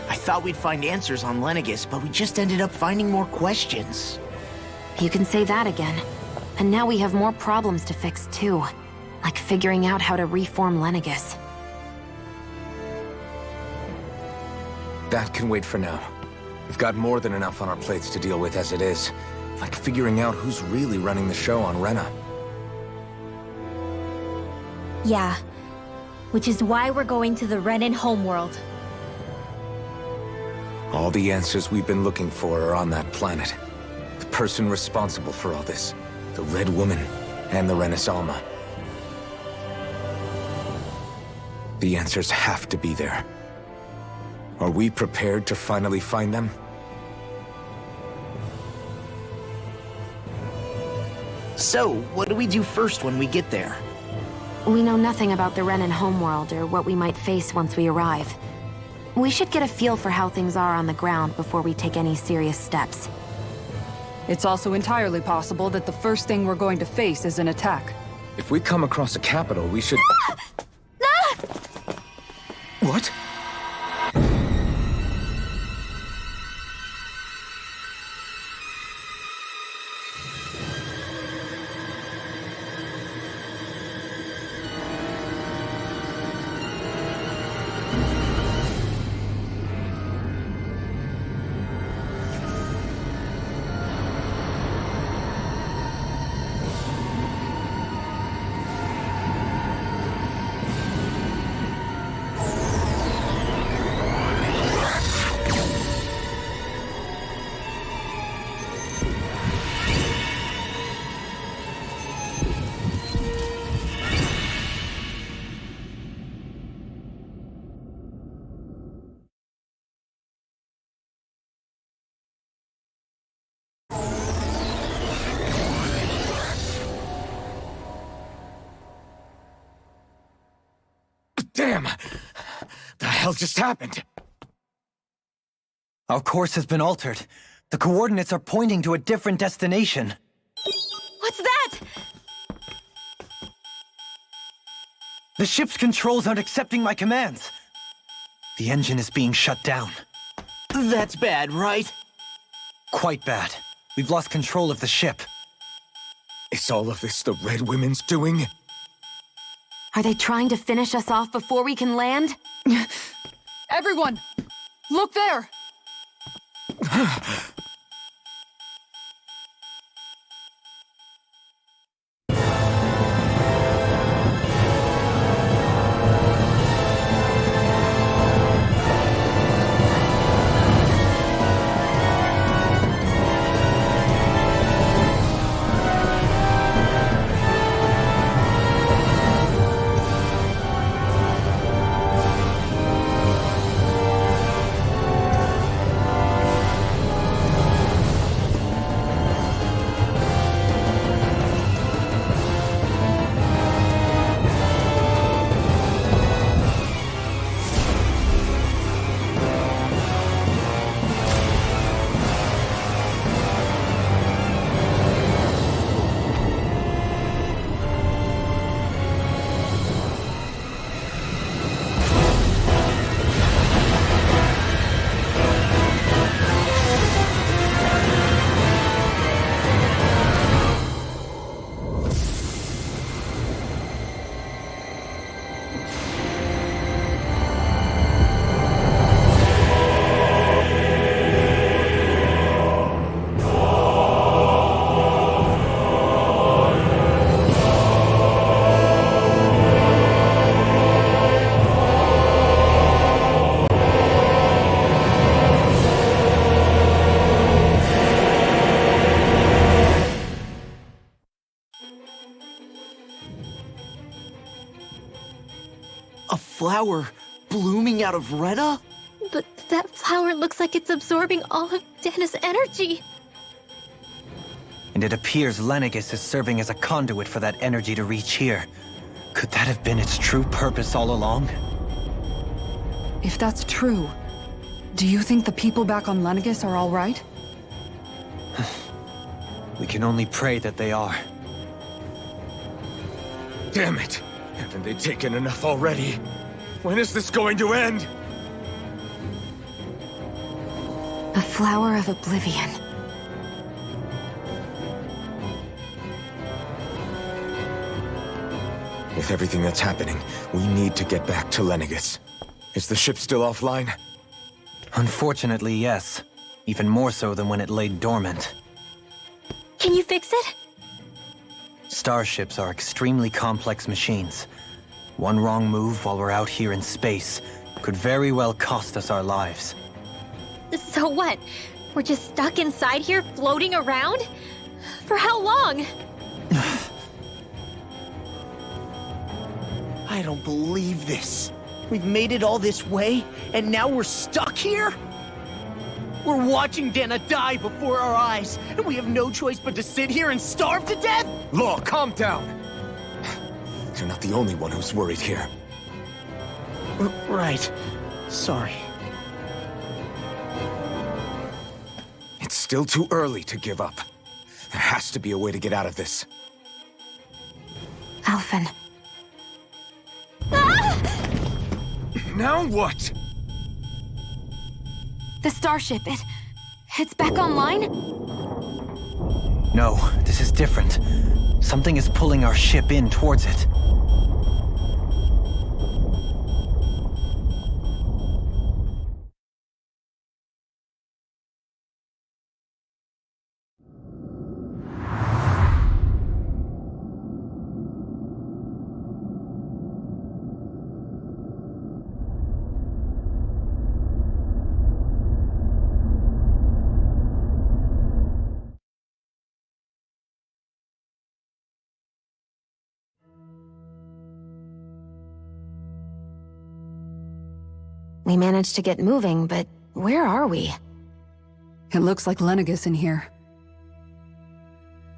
I thought we'd find answers on Lenegis, but we just ended up finding more questions. You can say that again. And now we have more problems to fix too. Like figuring out how to reform Lenegis. That can wait for now. We've got more than enough on our plates to deal with as it is. Like figuring out who's really running the show on Rena. Yeah. Which is why we're going to the Renin homeworld. All the answers we've been looking for are on that planet. The person responsible for all this. The Red Woman and the Renaissance. The answers have to be there. Are we prepared to finally find them? So, what do we do first when we get there? We know nothing about the Renin homeworld or what we might face once we arrive. We should get a feel for how things are on the ground before we take any serious steps. It's also entirely possible that the first thing we're going to face is an attack. If we come across a capital, we should... What? Damn! The hell just happened? Our course has been altered. The coordinates are pointing to a different destination. What's that? The ship's controls aren't accepting my commands. The engine is being shut down. That's bad, right? Quite bad. We've lost control of the ship. Is all of this the Red Women's doing? Are they trying to finish us off before we can land? Everyone! Look there! Flower blooming out of Rena? But that flower looks like it's absorbing all of Dhana's energy. And it appears Lenegis is serving as a conduit for that energy to reach here. Could that have been its true purpose all along? If that's true, do you think the people back on Lenegis are all right? We can only pray that they are. Damn it! Haven't they taken enough already? When is this going to end? A flower of oblivion. With everything that's happening, we need to get back to Lenegis. Is the ship still offline? Unfortunately, yes. Even more so than when it lay dormant. Can you fix it? Starships are extremely complex machines. One wrong move while we're out here in space could very well cost us our lives. So what? We're just stuck inside here, floating around? For how long? I don't believe this. We've made it all this way, and now we're stuck here? We're watching Dhana die before our eyes, and we have no choice but to sit here and starve to death? Law, calm down! You're not the only one who's worried here. Right. Sorry. It's still too early to give up. There has to be a way to get out of this. Alphen. Now what? The starship, it's back online? No, this is different. Something is pulling our ship in towards it. We managed to get moving, but where are we? It looks like Lenegis in here.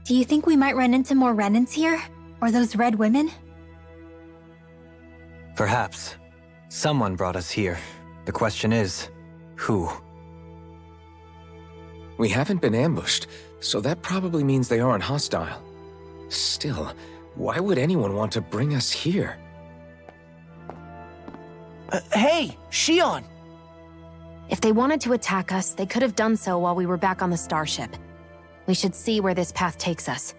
Do you think we might run into more Reniens here? Or those red women? Perhaps. Someone brought us here. The question is, who? We haven't been ambushed, so that probably means they aren't hostile. Still, why would anyone want to bring us here? Hey, Shionne! If they wanted to attack us, they could have done so while we were back on the starship. We should see where this path takes us.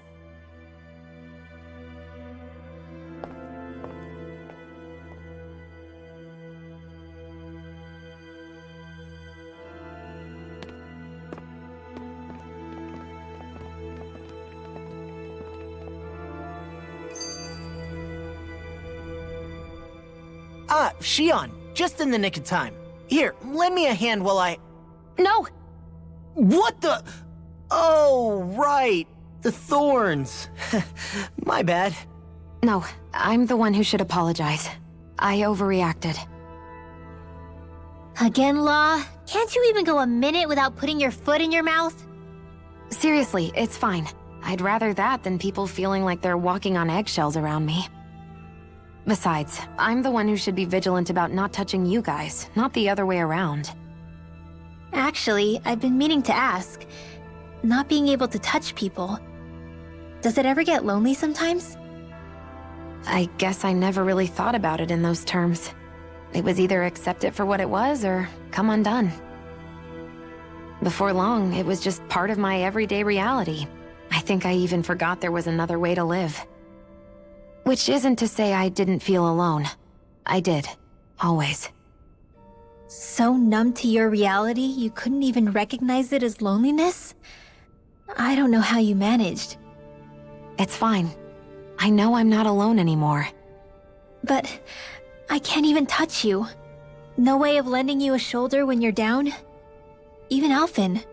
Shionne, just in the nick of time. Here, lend me a hand while I... No! What the... Oh, right. The thorns. My bad. No, I'm the one who should apologize. I overreacted. Again, Law? Can't you even go a minute without putting your foot in your mouth? Seriously, it's fine. I'd rather that than people feeling like they're walking on eggshells around me. Besides, I'm the one who should be vigilant about not touching you guys, not the other way around. Actually, I've been meaning to ask. Not being able to touch people. Does it ever get lonely sometimes? I guess I never really thought about it in those terms. It was either accept it for what it was or come undone. Before long, it was just part of my everyday reality. I think I even forgot there was another way to live. Which isn't to say I didn't feel alone. I did. Always. So numb to your reality, you couldn't even recognize it as loneliness? I don't know how you managed. It's fine. I know I'm not alone anymore. But I can't even touch you. No way of lending you a shoulder when you're down? Even Alphen.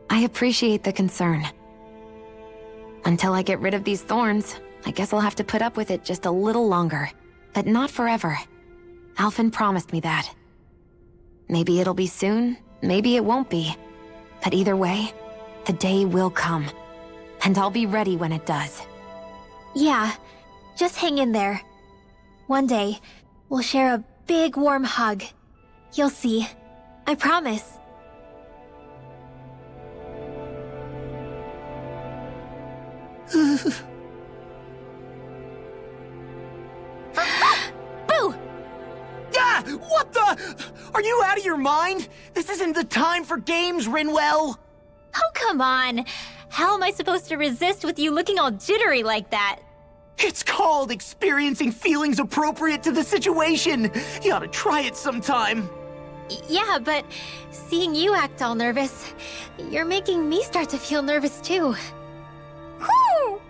I appreciate the concern. Until I get rid of these thorns, I guess I'll have to put up with it just a little longer. But not forever. Alphen promised me that. Maybe it'll be soon, maybe it won't be. But either way, the day will come. And I'll be ready when it does. Yeah, just hang in there. One day, we'll share a big warm hug. You'll see. I promise. Boo! Ah! What the... Are you out of your mind? This isn't the time for games, Rinwell! Oh, come on. How am I supposed to resist with you looking all jittery like that? It's called experiencing feelings appropriate to the situation. You ought to try it sometime. Yeah, but seeing you act all nervous, you're making me start to feel nervous too. Whew!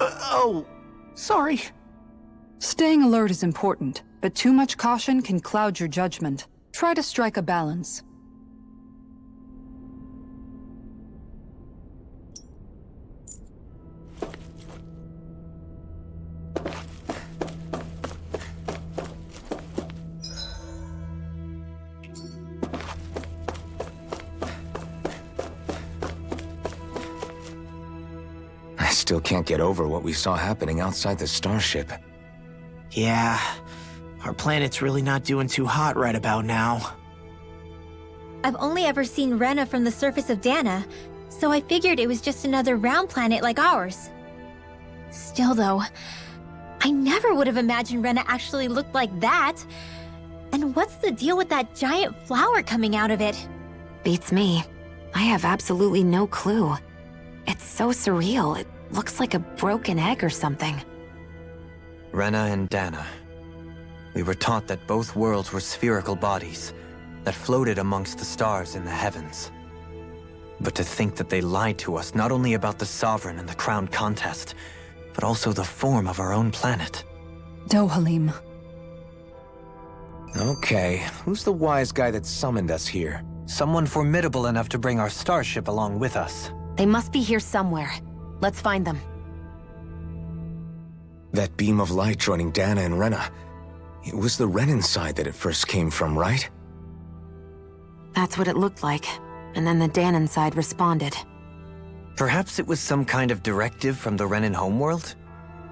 Oh, sorry. Staying alert is important, but too much caution can cloud your judgment. Try to strike a balance. I still can't get over what we saw happening outside the starship. Yeah, our planet's really not doing too hot right about now. I've only ever seen Rena from the surface of Dhana, so I figured it was just another round planet like ours. Still though, I never would have imagined Rena actually looked like that. And what's the deal with that giant flower coming out of it? Beats me. I have absolutely no clue. It's so surreal. It looks like a broken egg or something. Rena and Dhana. We were taught that both worlds were spherical bodies that floated amongst the stars in the heavens. But to think that they lied to us not only about the Sovereign and the Crown contest, but also the form of our own planet. Dohalim. Okay, who's the wise guy that summoned us here? Someone formidable enough to bring our starship along with us. They must be here somewhere. Let's find them. That beam of light joining Dhana and Rena. It was the Renin side that it first came from, right? That's what it looked like. And then the Dhanan side responded. Perhaps it was some kind of directive from the Renin homeworld?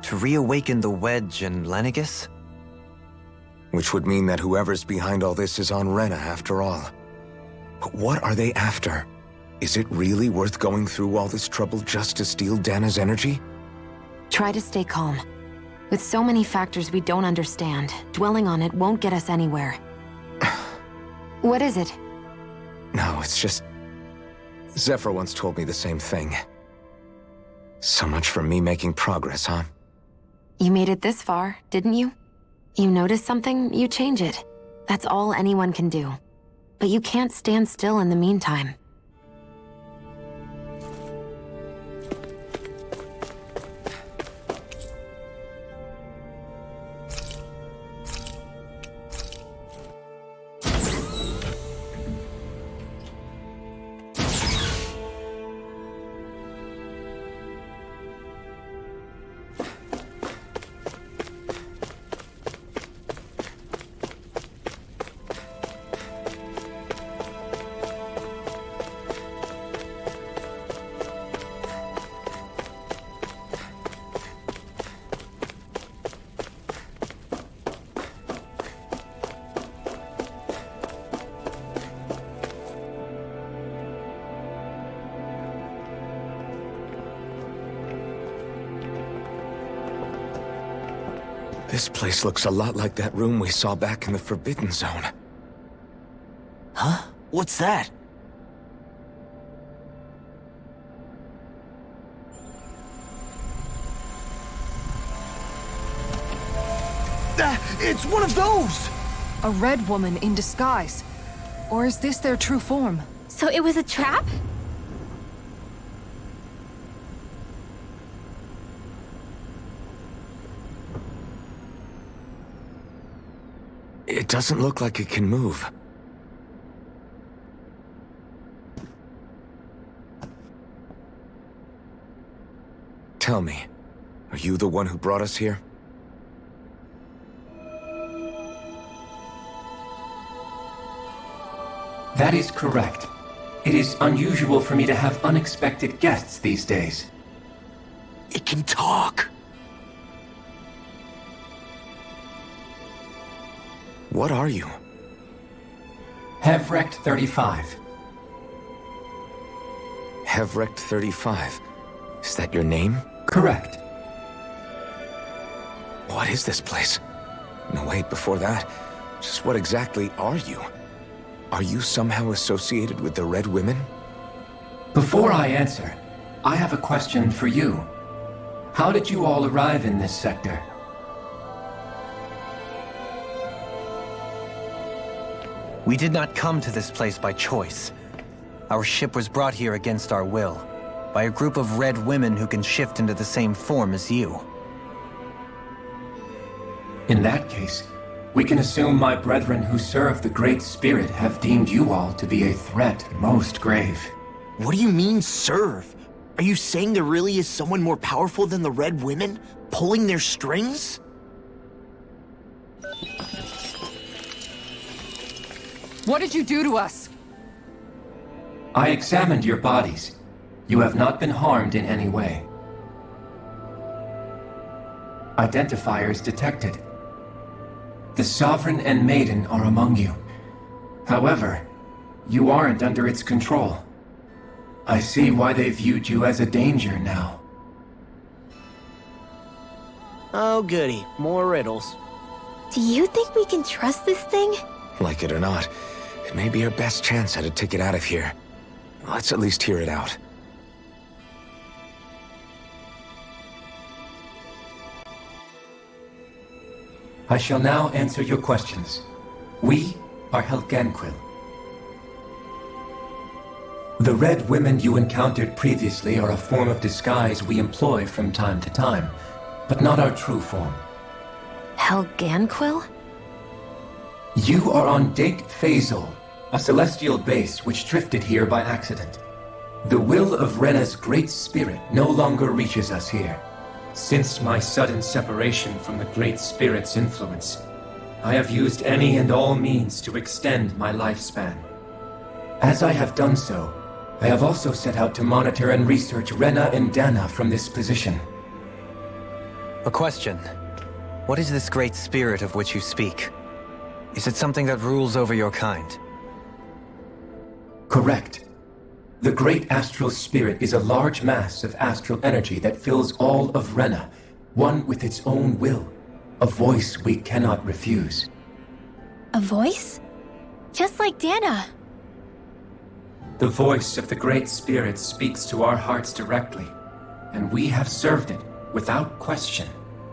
To reawaken the Wedge and Lenegis? Which would mean that whoever's behind all this is on Rena after all. But what are they after? Is it really worth going through all this trouble just to steal Dhana's energy? Try to stay calm. With so many factors we don't understand, dwelling on it won't get us anywhere. What is it? No, it's just... Zephyr once told me the same thing. So much for me making progress, huh? You made it this far, didn't you? You notice something, you change it. That's all anyone can do. But you can't stand still in the meantime. This place looks a lot like that room we saw back in the Forbidden Zone. Huh? What's that? It's one of those! A red woman in disguise. Or is this their true form? So it was a trap? It doesn't look like it can move. Tell me, are you the one who brought us here? That is correct. It is unusual for me to have unexpected guests these days. It can talk. What are you? Hevrect 35. Hevrect 35. Is that your name? Correct. What is this place? No, wait, before that, Just what exactly are you? Are you somehow associated with the Red Women? Before I answer, I have a question for you. How did you all arrive in this sector? We did not come to this place by choice. Our ship was brought here against our will, by a group of Red Women who can shift into the same form as you. In that case, we can assume my brethren who serve the Great Spirit have deemed you all to be a threat most grave. What do you mean, serve? Are you saying there really is someone more powerful than the Red Women, pulling their strings? What did you do to us? I examined your bodies. You have not been harmed in any way. Identifiers detected. The Sovereign and Maiden are among you. However, you aren't under its control. I see why they viewed you as a danger now. Oh goody, more riddles. Do you think we can trust this thing? Like it or not, it may be our best chance at a ticket out of here. Let's at least hear it out. I shall now answer your questions. We are Helganquil. The Red Women you encountered previously are a form of disguise we employ from time to time, but not our true form. Helganquil? You are on Dake Phasol, a celestial base which drifted here by accident. The will of Rena's Great Spirit no longer reaches us here. Since my sudden separation from the Great Spirit's influence, I have used any and all means to extend my lifespan. As I have done so, I have also set out to monitor and research Rena and Dhana from this position. A question. What is this Great Spirit of which you speak? Is it something that rules over your kind? Correct. The Great Astral Spirit is a large mass of astral energy that fills all of Rena, one with its own will, a voice we cannot refuse. A voice? Just like Dhana. The voice of the Great Spirit speaks to our hearts directly, and we have served it without question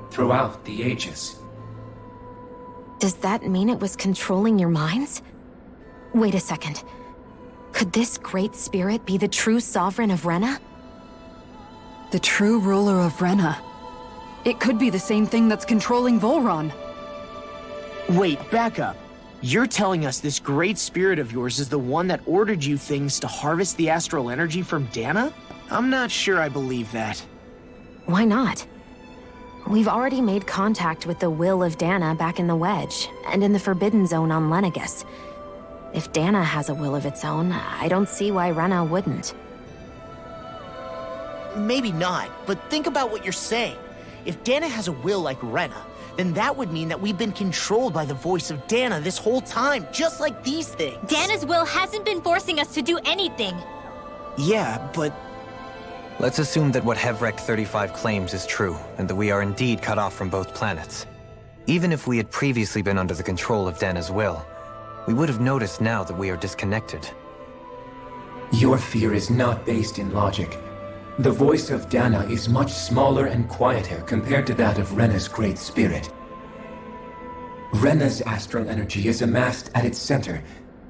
throughout the ages. Does that mean it was controlling your minds? Wait a second. Could this Great Spirit be the true sovereign of Rena? The true ruler of Rena. It could be the same thing that's controlling Volron. Wait, back up. You're telling us this great spirit of yours is the one that ordered you things to harvest the astral energy from Dhana? I'm not sure I believe that. Why not? We've already made contact with the will of Dhana back in the Wedge, and in the Forbidden Zone on Lenegis. If Dhana has a will of its own, I don't see why Rena wouldn't. Maybe not, but think about what you're saying. If Dhana has a will like Rena, then that would mean that we've been controlled by the voice of Dhana this whole time, just like these things. Dhana's will hasn't been forcing us to do anything. Yeah, but... Let's assume that what Hevrek 35 claims is true, and that we are indeed cut off from both planets. Even if we had previously been under the control of Dhana's will, we would have noticed now that we are disconnected. Your fear is not based in logic. The voice of Dhana is much smaller and quieter compared to that of Rena's Great Spirit. Rena's astral energy is amassed at its center,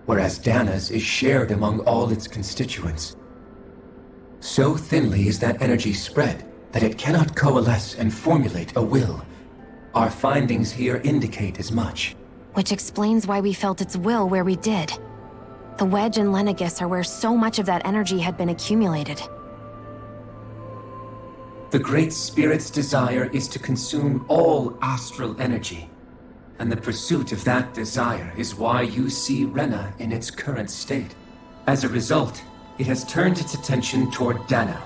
whereas Dhana's is shared among all its constituents. So thinly is that energy spread that it cannot coalesce and formulate a will. Our findings here indicate as much. Which explains why we felt its will where we did. The Wedge and Lenegis are where so much of that energy had been accumulated. The Great Spirit's desire is to consume all astral energy, and the pursuit of that desire is why you see Rena in its current state. As a result, it has turned its attention toward Dhana.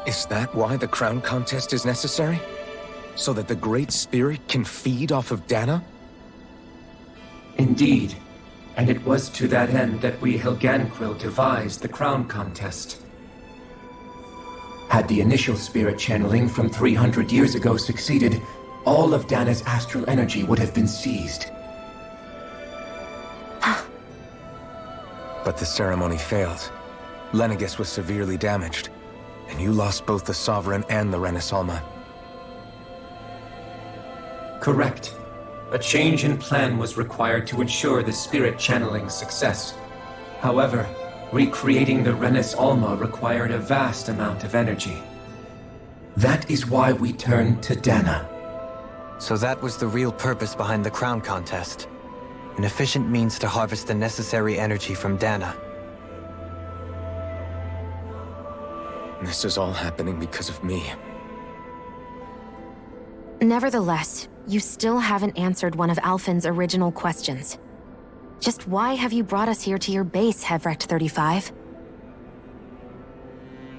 Is that why the crown contest is necessary? So that the Great Spirit can feed off of Dhana? Indeed, and it was to that end that we Helganquil devised the crown contest. Had the initial spirit channeling from 300 years ago succeeded, all of Dhana's astral energy would have been seized. But the ceremony failed. Lenegis was severely damaged, and you lost both the Sovereign and the Renasalma. Correct. A change in plan was required to ensure the spirit channeling's success. However, recreating the Renasalma required a vast amount of energy. That is why we turned to Dhana. So that was the real purpose behind the crown contest. An efficient means to harvest the necessary energy from Dhana. This is all happening because of me. Nevertheless, you still haven't answered one of Alphen's original questions. Just why have you brought us here to your base, Hevrecht 35?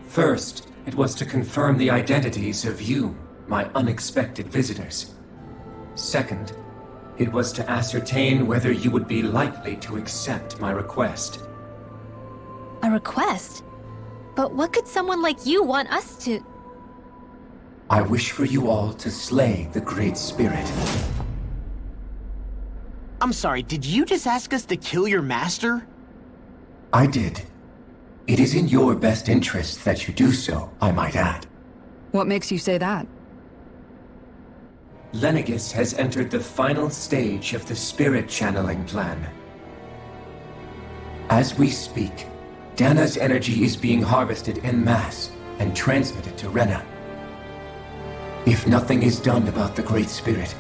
First, it was to confirm the identities of you, my unexpected visitors. Second, it was to ascertain whether you would be likely to accept my request. A request? But what could someone like you want us to... I wish for you all to slay the Great Spirit. I'm sorry, did you just ask us to kill your master? I did. It is in your best interest that you do so, I might add. What makes you say that? Lenegis has entered the final stage of the spirit channeling plan. As we speak, Dhana's energy is being harvested en masse and transmitted to Rena. If nothing is done about the Great Spirit,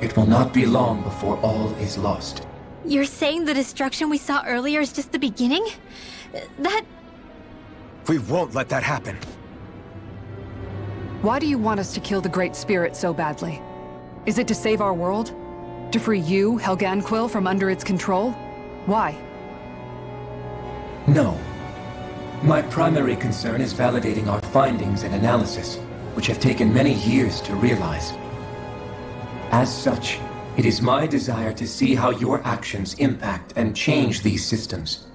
it will not be long before all is lost. You're saying the destruction we saw earlier is just the beginning? That... We won't let that happen. Why do you want us to kill the Great Spirit so badly? Is it to save our world? To free you, Helganquil, from under its control? Why? No. My primary concern is validating our findings and analysis, which have taken many years to realize. As such, it is my desire to see how your actions impact and change these systems.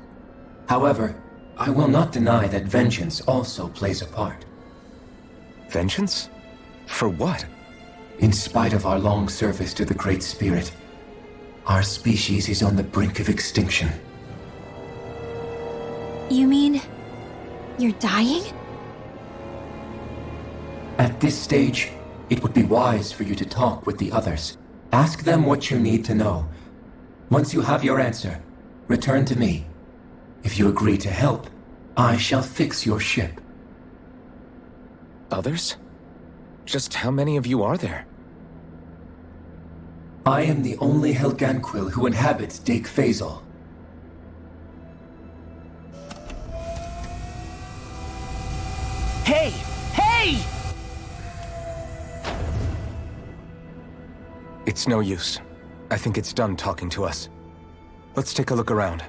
However, I will not deny that vengeance also plays a part. Vengeance? For what? In spite of our long service to the Great Spirit, our species is on the brink of extinction. You mean... you're dying? At this stage, it would be wise for you to talk with the others. Ask them what you need to know. Once you have your answer, return to me. If you agree to help, I shall fix your ship. Others? Just how many of you are there? I am the only Helganquil who inhabits Dake Faisal. Hey! Hey! It's no use. I think it's done talking to us. Let's take a look around.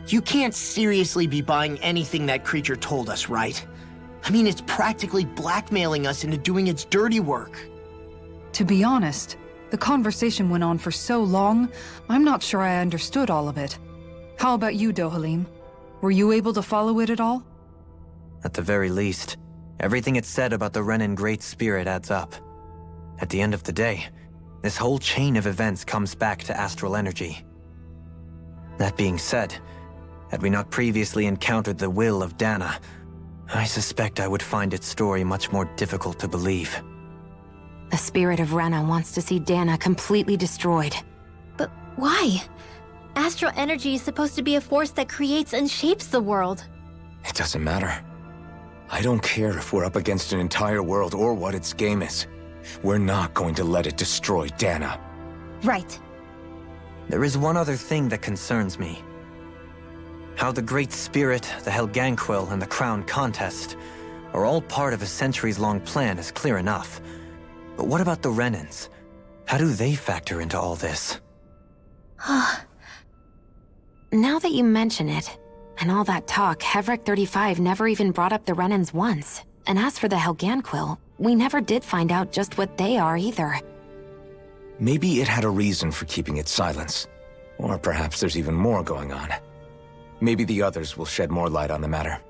You can't seriously be buying anything that creature told us, right? I mean, it's practically blackmailing us into doing its dirty work. To be honest, the conversation went on for so long, I'm not sure I understood all of it. How about you, Dohalim? Were you able to follow it at all? At the very least, everything it said about the Renin Great Spirit adds up. At the end of the day, this whole chain of events comes back to astral energy. That being said, had we not previously encountered the will of Dhana, I suspect I would find its story much more difficult to believe. The spirit of Rena wants to see Dhana completely destroyed. But why? Astral energy is supposed to be a force that creates and shapes the world. It doesn't matter. I don't care if we're up against an entire world or what its game is. We're not going to let it destroy Dhana. Right. There is one other thing that concerns me. How the Great Spirit, the Helganquil, and the Crown Contest are all part of a centuries-long plan is clear enough. But what about the Renins? How do they factor into all this? Now that you mention it, and all that talk, Hevrecht 35 never even brought up the Renins once. And as for the Helganquil, we never did find out just what they are either. Maybe it had a reason for keeping its silence. Or perhaps there's even more going on. Maybe the others will shed more light on the matter.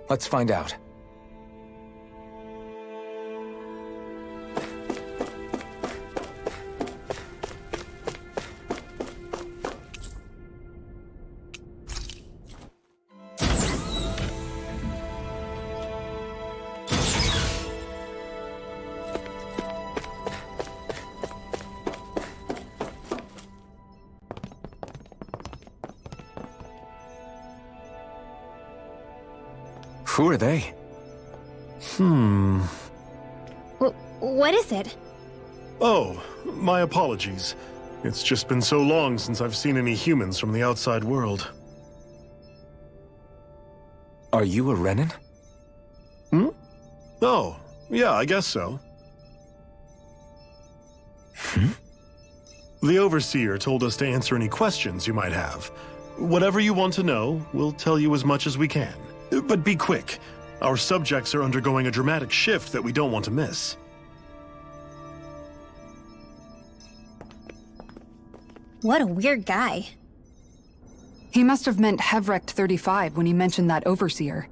Let's find out. Who are they? What is it? Oh, my apologies. It's just been so long since I've seen any humans from the outside world. Are you a Renin? Oh, yeah, I guess so. The Overseer told us to answer any questions you might have. Whatever you want to know, we'll tell you as much as we can. But be quick. Our subjects are undergoing a dramatic shift that we don't want to miss. What a weird guy. He must have meant Hevrect 35 when he mentioned that Overseer.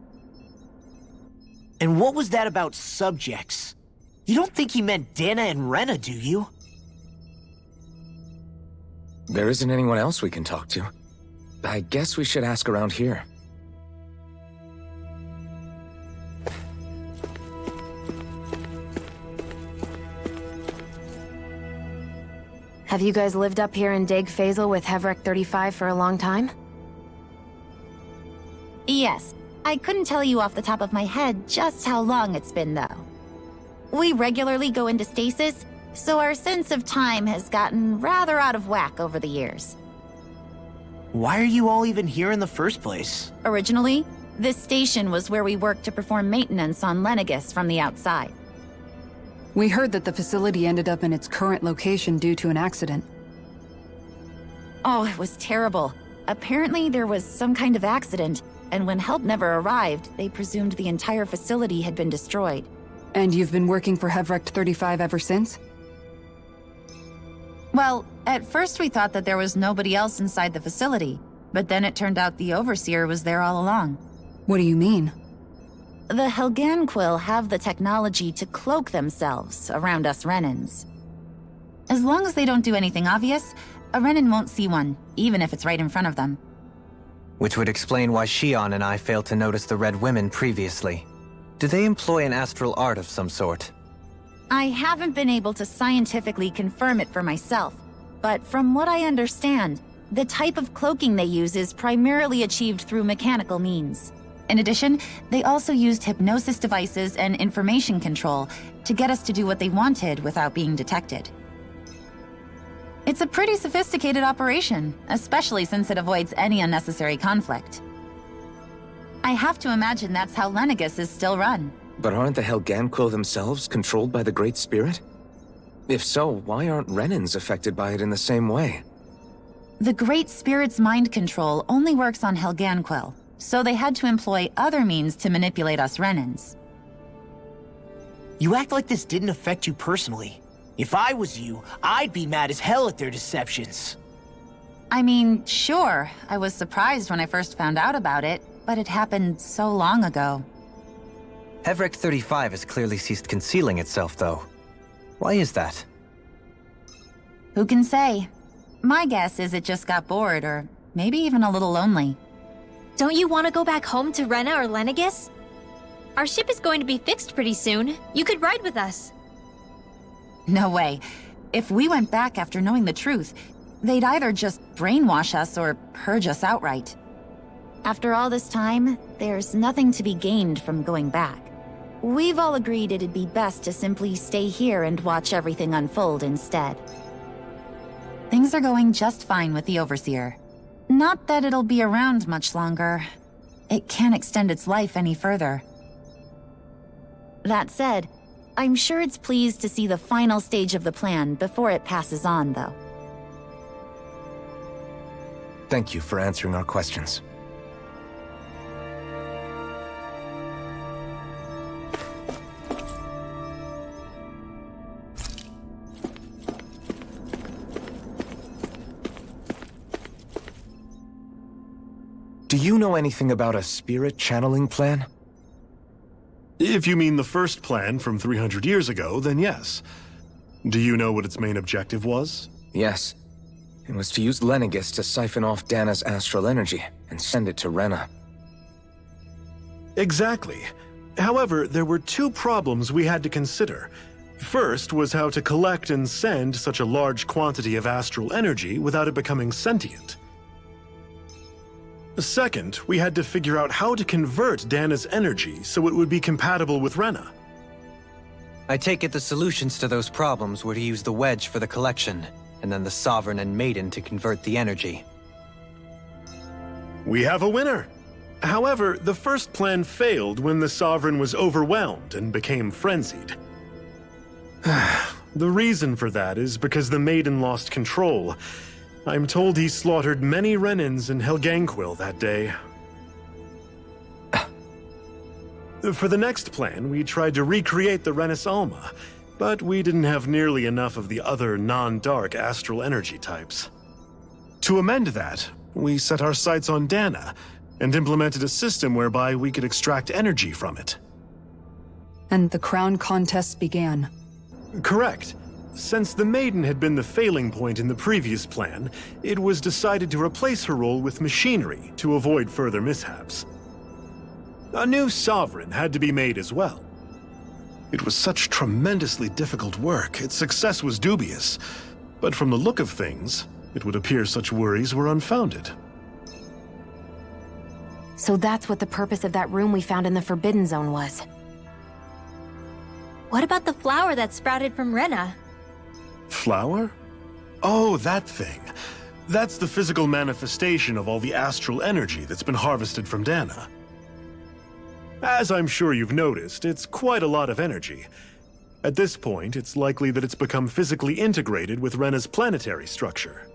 And what was that about subjects? You don't think he meant Dhana and Rena, do you? There isn't anyone else we can talk to. I guess we should ask around here. Have you guys lived up here in Deg Faisal with Hevrek 35 for a long time? Yes. I couldn't tell you off the top of my head just how long it's been, though. We regularly go into stasis, so our sense of time has gotten rather out of whack over the years. Why are you all even here in the first place? Originally, this station was where we worked to perform maintenance on Lenegis from the outside. We heard that the facility ended up in its current location due to an accident. Oh, it was terrible. Apparently there was some kind of accident, and when help never arrived, they presumed the entire facility had been destroyed. And you've been working for Hevrect 35 ever since? Well, at first we thought that there was nobody else inside the facility, but then it turned out the Overseer was there all along. What do you mean? The Helganquil have the technology to cloak themselves around us Renins. As long as they don't do anything obvious, a Renin won't see one, even if it's right in front of them. Which would explain why Shionne and I failed to notice the Red Women previously. Do they employ an astral art of some sort? I haven't been able to scientifically confirm it for myself, but from what I understand, the type of cloaking they use is primarily achieved through mechanical means. In addition, they also used hypnosis devices and information control to get us to do what they wanted without being detected. It's a pretty sophisticated operation, especially since it avoids any unnecessary conflict. I have to imagine that's how Lenegis is still run. But aren't the Helganquil themselves controlled by the Great Spirit? If so, why aren't Renins affected by it in the same way? The Great Spirit's mind control only works on Helganquil, so they had to employ other means to manipulate us Renins. You act like this didn't affect you personally. If I was you, I'd be mad as hell at their deceptions. I mean, sure, I was surprised when I first found out about it, but it happened so long ago. Hevrek 35 has clearly ceased concealing itself, though. Why is that? Who can say? My guess is it just got bored, or maybe even a little lonely. Don't you want to go back home to Rena or Lenegis? Our ship is going to be fixed pretty soon. You could ride with us. No way. If we went back after knowing the truth, they'd either just brainwash us or purge us outright. After all this time, there's nothing to be gained from going back. We've all agreed it'd be best to simply stay here and watch everything unfold instead. Things are going just fine with the Overseer. Not that it'll be around much longer. It can't extend its life any further. That said, I'm sure it's pleased to see the final stage of the plan before it passes on, though. Thank you for answering our questions. you know anything about a spirit channeling plan? If you mean the first plan from 300 years ago, then yes. Do you know what its main objective was? Yes. It was to use Lenegis to siphon off Dhana's astral energy and send it to Rena. Exactly. However, there were two problems we had to consider. First was how to collect and send such a large quantity of astral energy without it becoming sentient. Second, we had to figure out how to convert Dhana's energy so it would be compatible with Rena. I take it the solutions to those problems were to use the wedge for the collection, and then the Sovereign and Maiden to convert the energy. We have a winner! However, the first plan failed when the Sovereign was overwhelmed and became frenzied. The reason for that is because the Maiden lost control. I'm told he slaughtered many Renins in Helganquil that day. For the next plan, we tried to recreate the Renis Alma, but we didn't have nearly enough of the other non-dark astral energy types. To amend that, we set our sights on Dhana, and implemented a system whereby we could extract energy from it. And the crown contest began. Correct. Since the Maiden had been the failing point in the previous plan, it was decided to replace her role with machinery to avoid further mishaps. A new Sovereign had to be made as well. It was such tremendously difficult work, its success was dubious. But from the look of things, it would appear such worries were unfounded. So that's what the purpose of that room we found in the Forbidden Zone was. What about the flower that sprouted from Rena? Flower? Oh, that thing. That's the physical manifestation of all the astral energy that's been harvested from Dhana. As I'm sure you've noticed, it's quite a lot of energy. At this point, it's likely that it's become physically integrated with Rena's planetary structure.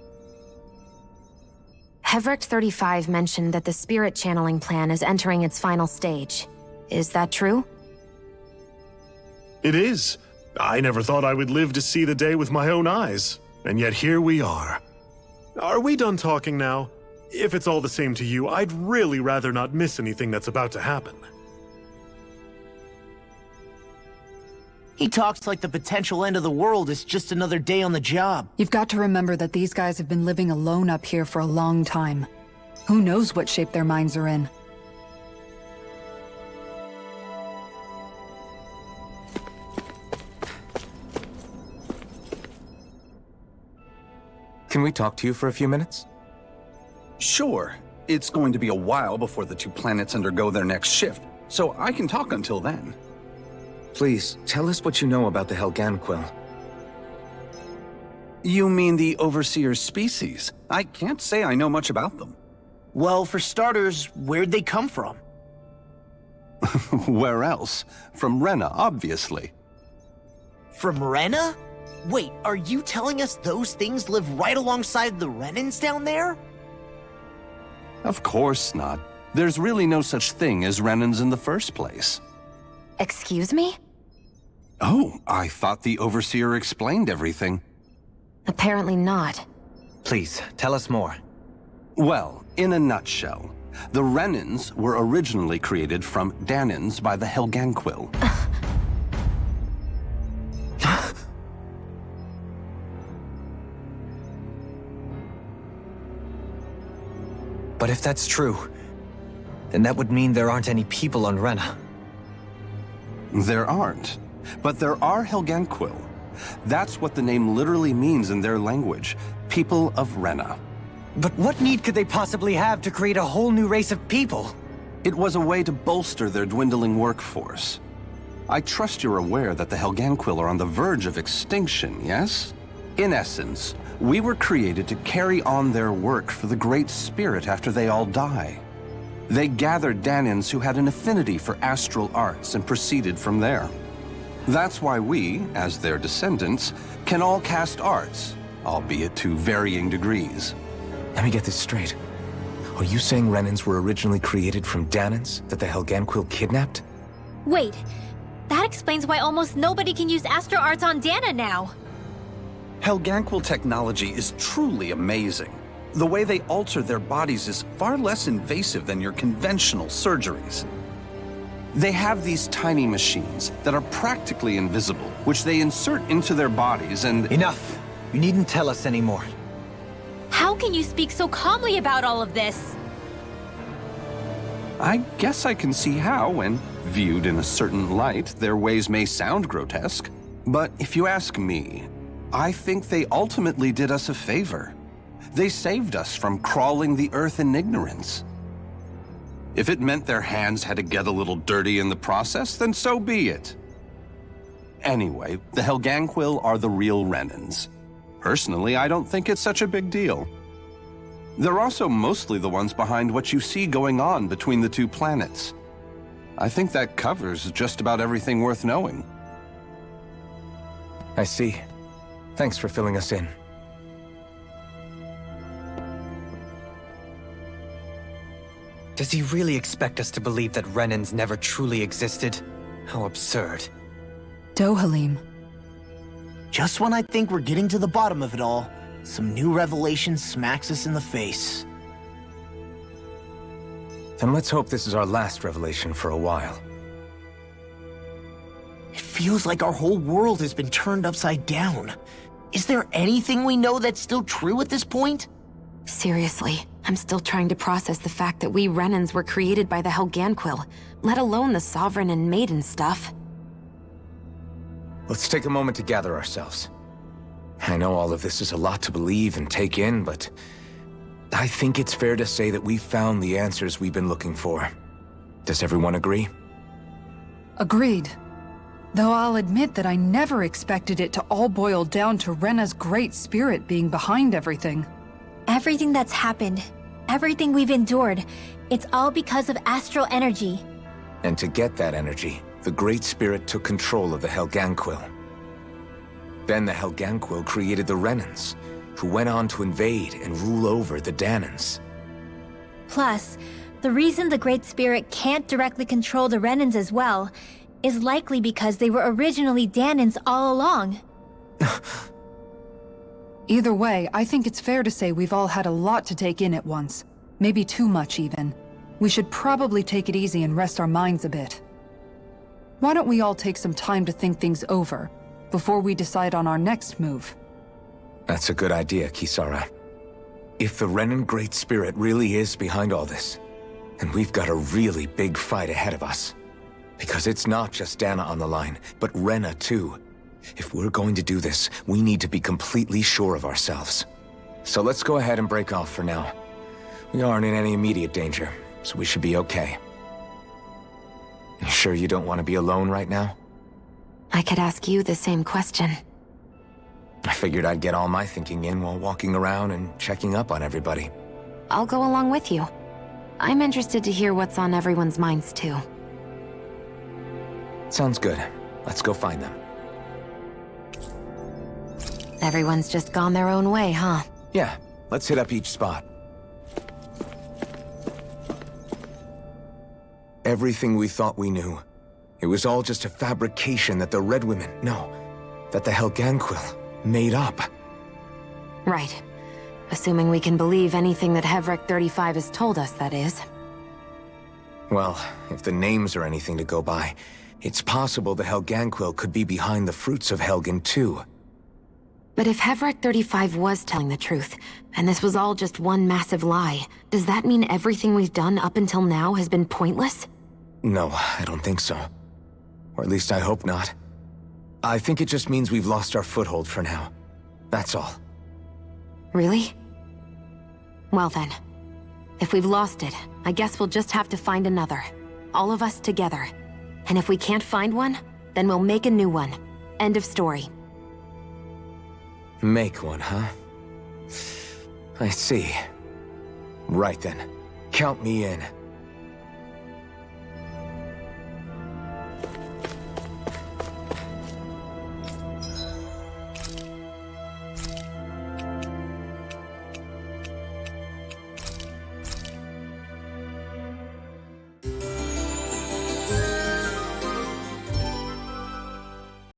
Hevricht 35 mentioned that the spirit channeling plan is entering its final stage. Is that true? It is. I never thought I would live to see the day with my own eyes, and yet here we are. Are we done talking now? If it's all the same to you, I'd really rather not miss anything that's about to happen. He talks like the potential end of the world is just another day on the job. You've got to remember that these guys have been living alone up here for a long time. Who knows what shape their minds are in? Can we talk to you for a few minutes? Sure. It's going to be a while before the two planets undergo their next shift, so I can talk until then. Please, tell us what you know about the Helganquil. You mean the Overseer's species? I can't say I know much about them. Well, for starters, where'd they come from? Where else? From Rena, obviously. From Rena? Wait, are you telling us those things live right alongside the Renins down there? Of course not. There's really no such thing as Renins in the first place. Excuse me? Oh, I thought the Overseer explained everything. Apparently not. Please, tell us more. Well, in a nutshell, the Renins were originally created from Dhanans by the Helganquil. But if that's true, then that would mean there aren't any people on Rena. There aren't, but there are Helganquil. That's what the name literally means in their language, people of Rena. But what need could they possibly have to create a whole new race of people? It was a way to bolster their dwindling workforce. I trust you're aware that the Helganquil are on the verge of extinction, yes? In essence, we were created to carry on their work for the Great Spirit after they all die. They gathered Dhanans who had an affinity for astral arts and proceeded from there. That's why we, as their descendants, can all cast arts, albeit to varying degrees. Let me get this straight. Are you saying Renins were originally created from Dhanans that the Helganquil kidnapped? Wait, that explains why almost nobody can use astral arts on Dhana now. Helganquil technology is truly amazing. The way they alter their bodies is far less invasive than your conventional surgeries. They have these tiny machines that are practically invisible, which they insert into their bodies and— Enough! You needn't tell us anymore. How can you speak so calmly about all of this? I guess I can see how, when viewed in a certain light, their ways may sound grotesque. But if you ask me, I think they ultimately did us a favor. They saved us from crawling the earth in ignorance. If it meant their hands had to get a little dirty in the process, then so be it. Anyway, the Helganquil are the real Renans. Personally, I don't think it's such a big deal. They're also mostly the ones behind what you see going on between the two planets. I think that covers just about everything worth knowing. I see. Thanks for filling us in. Does he really expect us to believe that Renans never truly existed? How absurd. Dohalim. Just when I think we're getting to the bottom of it all, some new revelation smacks us in the face. Then let's hope this is our last revelation for a while. It feels like our whole world has been turned upside down. Is there anything we know that's still true at this point? Seriously, I'm still trying to process the fact that we Renans were created by the Helganquil, let alone the Sovereign and Maiden stuff. Let's take a moment to gather ourselves. I know all of this is a lot to believe and take in, but I think it's fair to say that we've found the answers we've been looking for. Does everyone agree? Agreed. Though I'll admit that I never expected it to all boil down to Rena's great spirit being behind everything. Everything that's happened, everything we've endured, it's all because of astral energy. And to get that energy, the Great Spirit took control of the Helganquil. Then the Helganquil created the Renans, who went on to invade and rule over the Dhanans. Plus, the reason the Great Spirit can't directly control the Renans as well is likely because they were originally Dhanans all along. Either way, I think it's fair to say we've all had a lot to take in at once. Maybe too much, even. We should probably take it easy and rest our minds a bit. Why don't we all take some time to think things over, before we decide on our next move? That's a good idea, Kisara. If the Renan Great Spirit really is behind all this, then we've got a really big fight ahead of us. Because it's not just Dhana on the line, but Rena too. If we're going to do this, we need to be completely sure of ourselves. So let's go ahead and break off for now. We aren't in any immediate danger, so we should be okay. You sure you don't want to be alone right now? I could ask you the same question. I figured I'd get all my thinking in while walking around and checking up on everybody. I'll go along with you. I'm interested to hear what's on everyone's minds too. Sounds good. Let's go find them. Everyone's just gone their own way, huh? Yeah, let's hit up each spot. Everything we thought we knew, it was all just a fabrication that the Red Women, no, that the Helganquil made up. Right. Assuming we can believe anything that Hevrek 35 has told us, that is. Well, if the names are anything to go by, it's possible the Helganquil could be behind the fruits of Helgen too. But if Hevrek 35 was telling the truth, and this was all just one massive lie, does that mean everything we've done up until now has been pointless? No, I don't think so. Or at least I hope not. I think it just means we've lost our foothold for now. That's all. Really? Well then, if we've lost it, I guess we'll just have to find another. All of us together. And if we can't find one, then we'll make a new one. End of story. Make one, huh? I see. Right then. Count me in.